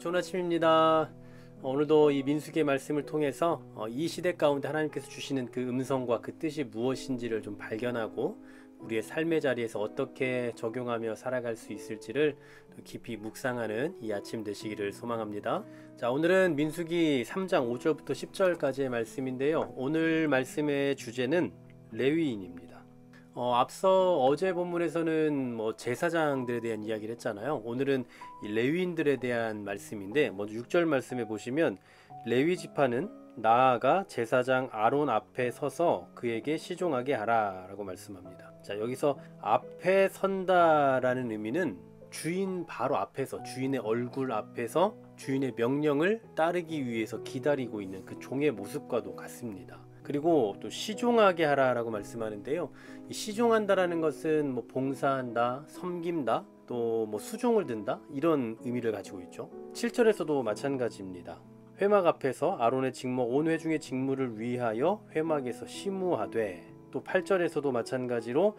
좋은 아침입니다. 오늘도 이 민수기의 말씀을 통해서 이 시대 가운데 하나님께서 주시는 그 음성과 그 뜻이 무엇인지를 좀 발견하고 우리의 삶의 자리에서 어떻게 적용하며 살아갈 수 있을지를 깊이 묵상하는 이 아침 되시기를 소망합니다. 자, 오늘은 민수기 3장 5절부터 10절까지의 말씀인데요. 오늘 말씀의 주제는 레위인입니다. 앞서 어제 본문에서는 제사장들에 대한 이야기를 했잖아요. 오늘은 이 레위인들에 대한 말씀인데, 먼저 6절 말씀에 보시면 레위 지파는 나아가 제사장 아론 앞에 서서 그에게 시종하게 하라 라고 말씀합니다. 자, 여기서 앞에 선다라는 의미는 주인 바로 앞에서, 주인의 얼굴 앞에서 주인의 명령을 따르기 위해서 기다리고 있는 그 종의 모습과도 같습니다. 그리고 또 시종하게 하라라고 말씀하는데요. 이 시종한다라는 것은 봉사한다, 섬긴다, 또 수종을 든다 이런 의미를 가지고 있죠. 7절에서도 마찬가지입니다. 회막 앞에서 아론의 직무 온 회중의 직무를 위하여 회막에서 시무하되, 또 8절에서도 마찬가지로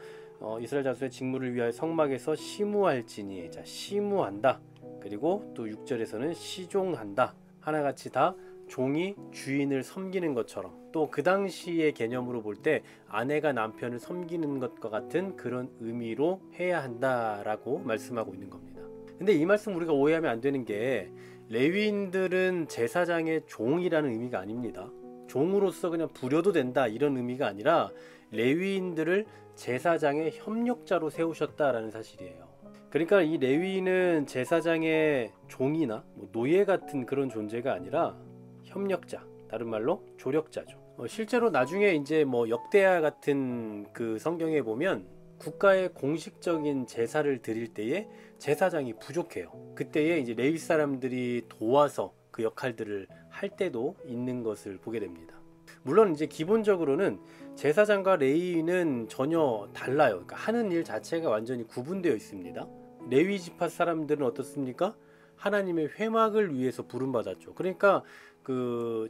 이스라엘 자손의 직무를 위하여 성막에서 시무할지니, 자, 시무한다. 그리고 또 6절에서는 시종한다. 하나같이 다 종이 주인을 섬기는 것처럼, 또 그 당시의 개념으로 볼 때 아내가 남편을 섬기는 것과 같은 그런 의미로 해야 한다라고 말씀하고 있는 겁니다. 근데 이 말씀 우리가 오해하면 안 되는 게, 레위인들은 제사장의 종이라는 의미가 아닙니다. 종으로서 그냥 부려도 된다 이런 의미가 아니라 레위인들을 제사장의 협력자로 세우셨다라는 사실이에요. 그러니까 이 레위인은 제사장의 종이나 노예 같은 그런 존재가 아니라 협력자, 다른 말로 조력자죠. 실제로 나중에 이제 역대하 같은 그 성경에 보면 국가의 공식적인 제사를 드릴 때에 제사장이 부족해요. 그때에 이제 레위 사람들이 도와서 그 역할들을 할 때도 있는 것을 보게 됩니다. 물론 이제 기본적으로는 제사장과 레위인은 전혀 달라요. 그러니까 하는 일 자체가 완전히 구분되어 있습니다. 레위 지파 사람들은 어떻습니까? 하나님의 회막을 위해서 부름받았죠. 그러니까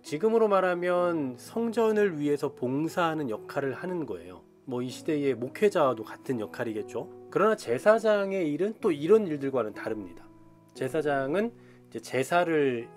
지금으로 말하면 성전을 위해서 봉사하는 역할을 하는 거예요. 이 시대의 목회자와도 같은 역할이겠죠. 그러나 제사장의 일은 또 이런 일들과는 다릅니다. 제사장은 이제 제사를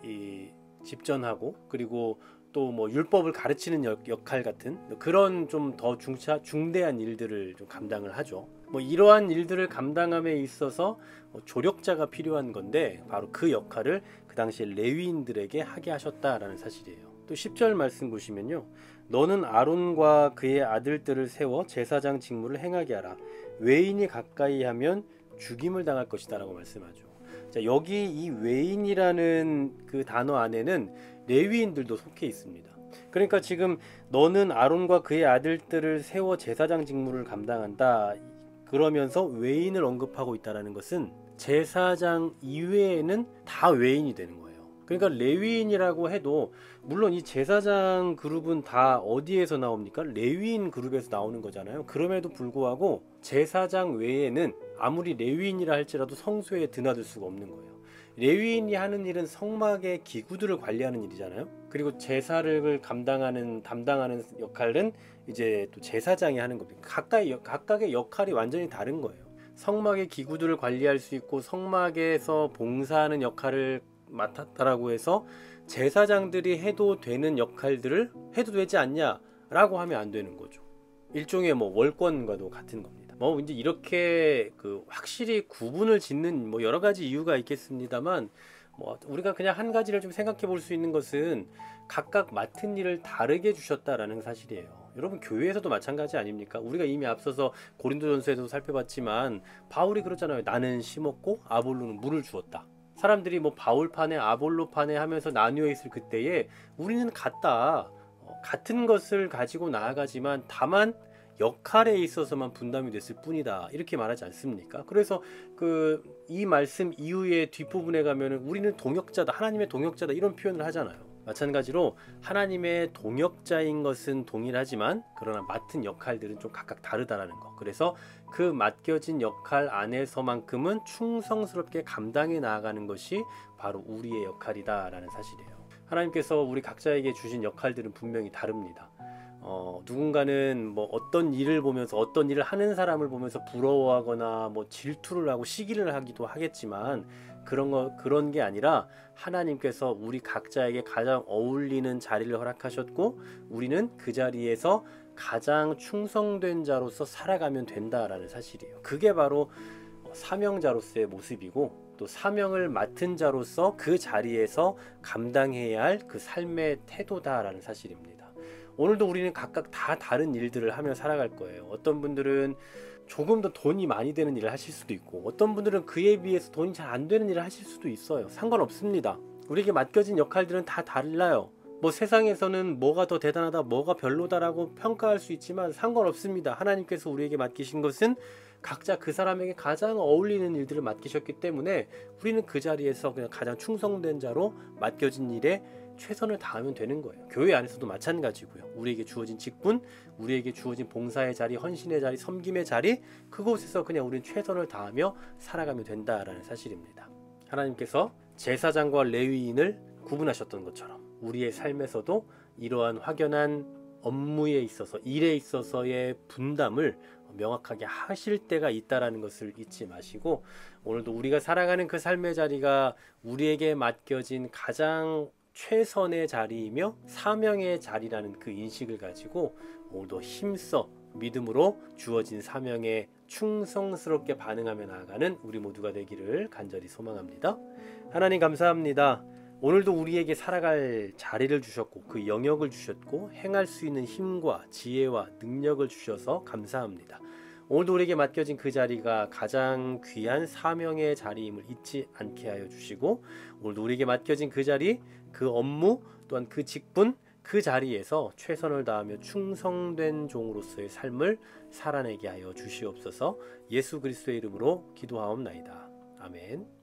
집전하고, 그리고 또 율법을 가르치는 역할 같은 그런 좀 더 중대한 일들을 좀 감당을 하죠. 이러한 일들을 감당함에 있어서 조력자가 필요한 건데, 바로 그 역할을 그 당시에 레위인들에게 하게 하셨다라는 사실이에요. 또 10절 말씀 보시면요, 너는 아론과 그의 아들들을 세워 제사장 직무를 행하게 하라. 외인이 가까이 하면 죽임을 당할 것이다 라고 말씀하죠. 자, 여기 이 외인이라는 그 단어 안에는 레위인들도 속해 있습니다. 그러니까 지금 너는 아론과 그의 아들들을 세워 제사장 직무를 감당한다 그러면서 외인을 언급하고 있다는 것은 제사장 이외에는 다 외인이 되는 거예요. 그러니까 레위인이라고 해도, 물론 이 제사장 그룹은 다 어디에서 나옵니까? 레위인 그룹에서 나오는 거잖아요. 그럼에도 불구하고 제사장 외에는 아무리 레위인이라 할지라도 성소에 드나들 수가 없는 거예요. 레위인이 하는 일은 성막의 기구들을 관리하는 일이잖아요. 그리고 제사를 담당하는 역할은 이제 또 제사장이 하는 겁니다. 각각의 역할이 완전히 다른 거예요. 성막의 기구들을 관리할 수 있고 성막에서 봉사하는 역할을 맡았다라고 해서 제사장들이 해도 되는 역할들을 해도 되지 않냐라고 하면 안 되는 거죠. 일종의 월권과도 같은 겁니다. 이제 이렇게 확실히 구분을 짓는 여러 가지 이유가 있겠습니다만, 우리가 그냥 한 가지를 좀 생각해 볼 수 있는 것은 각각 맡은 일을 다르게 주셨다라는 사실이에요. 여러분, 교회에서도 마찬가지 아닙니까? 우리가 이미 앞서서 고린도전서에도 살펴봤지만 바울이 그러잖아요. 나는 심었고 아볼로는 물을 주었다. 사람들이 바울파네 아볼로파네 하면서 나뉘어 있을 그때에 우리는 같은 것을 가지고 나아가지만 다만 역할에 있어서만 분담이 됐을 뿐이다, 이렇게 말하지 않습니까? 그래서 이 말씀 이후의 뒷부분에 가면은 우리는 동역자다, 하나님의 동역자다 이런 표현을 하잖아요. 마찬가지로 하나님의 동역자인 것은 동일하지만 그러나 맡은 역할들은 좀 각각 다르다라는 거. 그래서 그 맡겨진 역할 안에서만큼은 충성스럽게 감당해 나아가는 것이 바로 우리의 역할이다라는 사실이에요. 하나님께서 우리 각자에게 주신 역할들은 분명히 다릅니다. 누군가는 어떤 일을 보면서, 어떤 일을 하는 사람을 보면서 부러워하거나 질투를 하고 시기를 하기도 하겠지만, 그런 게 아니라 하나님께서 우리 각자에게 가장 어울리는 자리를 허락하셨고 우리는 그 자리에서 가장 충성된 자로서 살아가면 된다라는 사실이에요. 그게 바로 사명자로서의 모습이고 또 사명을 맡은 자로서 그 자리에서 감당해야 할 그 삶의 태도다라는 사실입니다. 오늘도 우리는 각각 다 다른 일들을 하며 살아갈 거예요. 어떤 분들은 조금 더 돈이 많이 되는 일을 하실 수도 있고 어떤 분들은 그에 비해서 돈이 잘 안 되는 일을 하실 수도 있어요. 상관없습니다. 우리에게 맡겨진 역할들은 다 달라요. 뭐 세상에서는 뭐가 더 대단하다 뭐가 별로다라고 평가할 수 있지만 상관없습니다. 하나님께서 우리에게 맡기신 것은 각자 그 사람에게 가장 어울리는 일들을 맡기셨기 때문에 우리는 그 자리에서 그냥 가장 충성된 자로 맡겨진 일에 최선을 다하면 되는 거예요. 교회 안에서도 마찬가지고요. 우리에게 주어진 직분, 우리에게 주어진 봉사의 자리, 헌신의 자리, 섬김의 자리, 그곳에서 그냥 우리는 최선을 다하며 살아가면 된다라는 사실입니다. 하나님께서 제사장과 레위인을 구분하셨던 것처럼 우리의 삶에서도 이러한 확연한 업무에 있어서 일에 있어서의 분담을 명확하게 하실 때가 있다라는 것을 잊지 마시고 오늘도 우리가 살아가는 그 삶의 자리가 우리에게 맡겨진 가장 최선의 자리이며 사명의 자리라는 그 인식을 가지고 오늘도 힘써 믿음으로 주어진 사명에 충성스럽게 반응하며 나아가는 우리 모두가 되기를 간절히 소망합니다. 하나님 감사합니다. 오늘도 우리에게 살아갈 자리를 주셨고 그 영역을 주셨고 행할 수 있는 힘과 지혜와 능력을 주셔서 감사합니다. 오늘도 우리에게 맡겨진 그 자리가 가장 귀한 사명의 자리임을 잊지 않게 하여 주시고 오늘도 우리에게 맡겨진 그 자리, 그 업무 또한 그 직분, 그 자리에서 최선을 다하며 충성된 종으로서의 삶을 살아내게 하여 주시옵소서. 예수 그리스도의 이름으로 기도하옵나이다. 아멘.